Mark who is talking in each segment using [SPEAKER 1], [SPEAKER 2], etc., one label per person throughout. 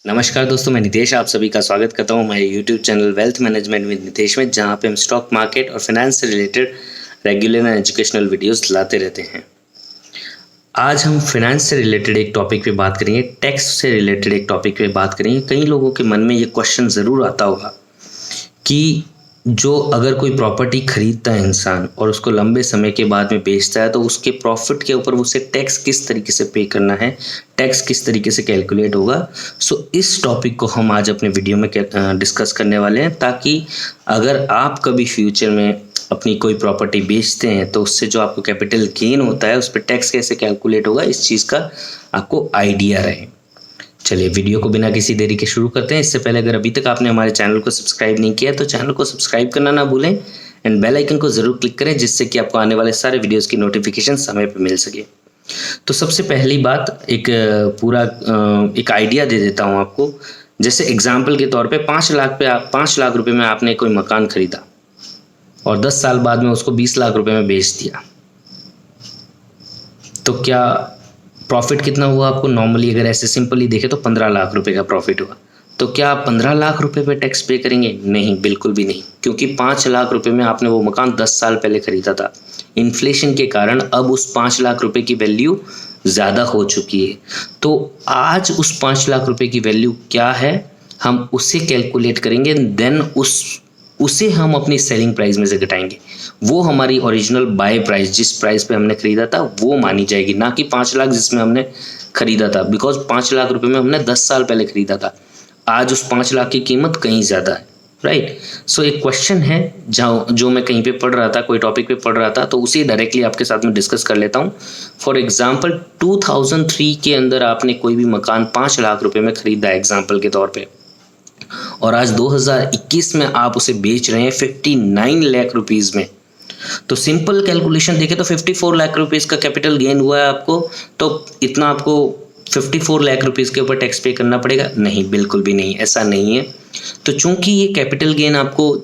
[SPEAKER 1] नमस्कार दोस्तों, मैं नितेश आप सभी का स्वागत करता हूं हमारे YouTube channel wealth management with Nitesh में, जहां पे हम स्टॉक मार्केट और फाइनेंस से related regular and educational videos लाते रहते हैं। आज हम फाइनेंस से रिलेटेड एक टॉपिक पे बात करेंगे, टैक्स से रिलेटेड एक टॉपिक पे बात करेंगे। कई लोगों के मन में ये क्वेश्चन ज़रूर आता होगा कि जो अगर कोई प्रॉपर्टी खरीदता है इंसान और उसको लंबे समय के बाद में बेचता है, तो उसके प्रॉफिट के ऊपर उसे टैक्स किस तरीके से पे करना है, टैक्स किस तरीके से कैलकुलेट होगा। सो इस टॉपिक को हम आज अपने वीडियो में डिस्कस करने वाले हैं, ताकि अगर आप कभी फ्यूचर में अपनी कोई प्रॉपर्टी बेचते हैं तो उससे जो आपको कैपिटल गेन होता है उस पर टैक्स कैसे कैलकुलेट होगा, इस चीज़ का आपको आइडिया रहे। चलिए वीडियो को बिना किसी देरी के शुरू करते हैं। इससे पहले अगर अभी तक आपने हमारे चैनल को सब्सक्राइब नहीं किया तो चैनल को सब्सक्राइब करना ना भूलें एंड बेल आइकन को ज़रूर क्लिक करें, जिससे कि आपको आने वाले सारे वीडियोस की नोटिफिकेशन समय पर मिल सके। तो सबसे पहली बात, एक आइडिया दे देता हूँ आपको। जैसे एग्जाम्पल के तौर पे 5 लाख रुपए में आपने कोई मकान खरीदा और 10 साल बाद में उसको 20 लाख रुपए में बेच दिया, तो क्या प्रॉफिट कितना हुआ आपको? नॉर्मली अगर ऐसे सिंपली देखें तो 15 लाख रुपए का प्रॉफिट हुआ। तो क्या आप 15 लाख रुपए पे टैक्स पे करेंगे? नहीं, बिल्कुल भी नहीं, क्योंकि 5 लाख रुपए में आपने वो मकान 10 साल पहले खरीदा था। इन्फ्लेशन के कारण अब उस 5 लाख रुपए की वैल्यू ज़्यादा हो चुकी है। तो आज उस 5 लाख रुपए की वैल्यू क्या है, हम उसे कैलकुलेट करेंगे, देन उसे हम अपनी सेलिंग प्राइस में से घटाएंगे। वो हमारी ओरिजिनल बाय प्राइस, जिस प्राइस पे हमने खरीदा था, वो मानी जाएगी, ना कि 5 लाख जिसमें हमने खरीदा था। बिकॉज 5 लाख रुपए में हमने 10 साल पहले खरीदा था, आज उस 5 लाख की कीमत कहीं ज़्यादा है, राइट। सो एक क्वेश्चन है जो मैं कहीं पे पढ़ रहा था, कोई टॉपिक पे पढ़ रहा था, तो उसे डायरेक्टली आपके साथ में डिस्कस कर लेता हूँ। फॉर एग्जाम्पल 2003 के अंदर आपने कोई भी मकान 5 लाख रुपए में खरीदा है एग्जाम्पल के तौर पर, और आज 2021 में आप उसे बेच रहे हैं 59 लाख रुपीस में। तो सिंपल कैलकुलेशन देखें तो 54 लाख रुपीस का कैपिटल गेन हुआ है आपको, तो इतना आपको 54 लाख रुपीस के ऊपर टैक्स पे करना पड़ेगा? नहीं, बिल्कुल भी नहीं, ऐसा नहीं है। तो चूंकि ये कैपिटल गेन आपको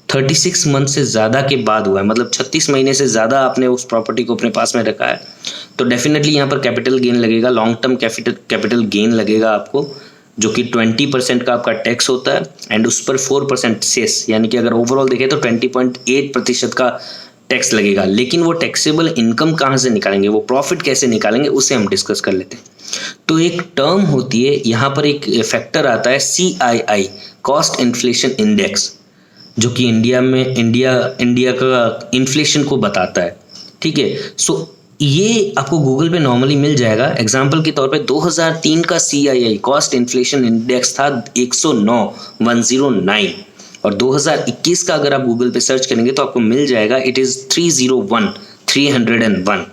[SPEAKER 1] 36 मंथ से ज़्यादा के बाद हुआ है, मतलब 36 महीने से ज़्यादा आपने उस प्रॉपर्टी को अपने पास में रखा है, तो डेफिनेटली यहाँ पर कैपिटल गेन लगेगा, लॉन्ग टर्म कैपिटल गेन लगेगा आपको, जो कि 20% का आपका टैक्स होता है एंड उस पर 4% सेस, यानी कि अगर ओवरऑल देखें तो 20.8% का टैक्स लगेगा। लेकिन वो टैक्सेबल इनकम कहाँ से निकालेंगे, वो प्रॉफिट कैसे निकालेंगे, उसे हम डिस्कस कर लेते हैं। तो एक टर्म होती है, यहाँ पर एक फैक्टर आता है CII, कॉस्ट इन्फ्लेशन इंडेक्स, जो कि इंडिया का इन्फ्लेशन को बताता है, ठीक है। सो ये आपको गूगल पे नॉर्मली मिल जाएगा। एग्जाम्पल के तौर पे 2003 का CII कॉस्ट इन्फ्लेशन इंडेक्स था 109 और 2021 का अगर आप गूगल पे सर्च करेंगे तो आपको मिल जाएगा इट इज़ 301।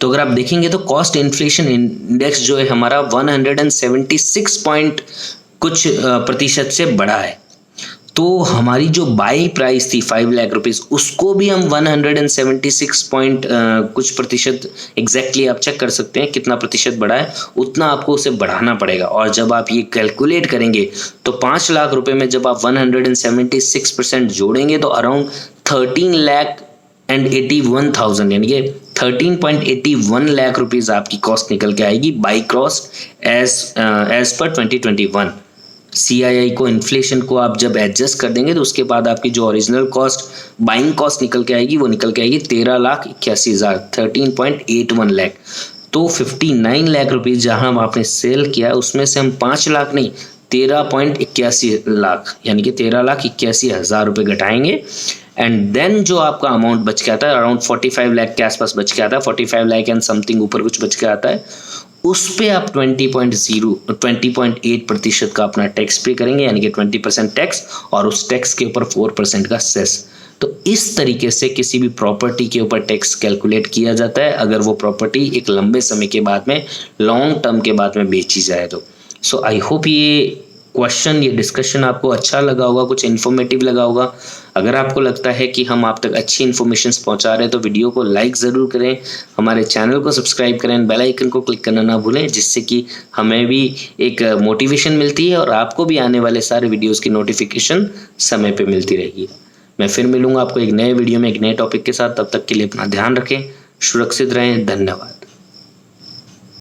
[SPEAKER 1] तो अगर आप देखेंगे तो कॉस्ट इन्फ्लेशन इंडेक्स जो है हमारा 176 पॉइंट कुछ प्रतिशत से बढ़ा है। तो हमारी जो बाई प्राइस थी 5 लाख रुपीस, उसको भी हम 176 पॉइंट कुछ प्रतिशत, एग्जैक्टली आप चेक कर सकते हैं कितना प्रतिशत बढ़ा है, उतना आपको उसे बढ़ाना पड़ेगा। और जब आप ये कैलकुलेट करेंगे तो 5 लाख रुपए में जब आप 176% जोड़ेंगे तो अराउंड 13,81,000 यानी कि 13.81 लाख रुपीस आपकी कॉस्ट निकल के आएगी by cost as per 2021। CII को, इन्फ्लेशन को आप जब एडजस्ट कर देंगे तो उसके बाद आपकी जो ओरिजिनल कॉस्ट, बाइंग कॉस्ट निकल के आएगी, वो निकल के आएगी 13,81,000, 13.81 लाख। तो 59 लाख रुपीज़ जहां आपने सेल किया उसमें से हम 5 लाख नहीं 13.81 लाख यानी कि 13,81,000 रुपये घटाएंगे एंड देन जो आपका अमाउंट बच के आता है अराउंड 45 लाख के आसपास बच के आता है, 45 लाख एंड समथिंग ऊपर कुछ बच के आता है, उस पे आप 20.8% का अपना टैक्स पे करेंगे, यानी कि 20% टैक्स और उस टैक्स के ऊपर 4% का सेस। तो इस तरीके से किसी भी प्रॉपर्टी के ऊपर टैक्स कैलकुलेट किया जाता है अगर वो प्रॉपर्टी एक लंबे समय के बाद में, लॉन्ग टर्म के बाद में बेची जाए तो। सो आई होप ये क्वेश्चन, ये डिस्कशन आपको अच्छा लगा होगा, कुछ इन्फॉर्मेटिव लगा होगा। अगर आपको लगता है कि हम आप तक अच्छी इन्फॉर्मेशन पहुंचा रहे हैं तो वीडियो को लाइक ज़रूर करें, हमारे चैनल को सब्सक्राइब करें, बेल आइकन को क्लिक करना ना भूलें, जिससे कि हमें भी एक मोटिवेशन मिलती है और आपको भी आने वाले सारे वीडियोज़ की नोटिफिकेशन समय पर मिलती रहेगी। मैं फिर मिलूँगा आपको एक नए वीडियो में एक नए टॉपिक के साथ, तब तक के लिए अपना ध्यान रखें, सुरक्षित रहें, धन्यवाद।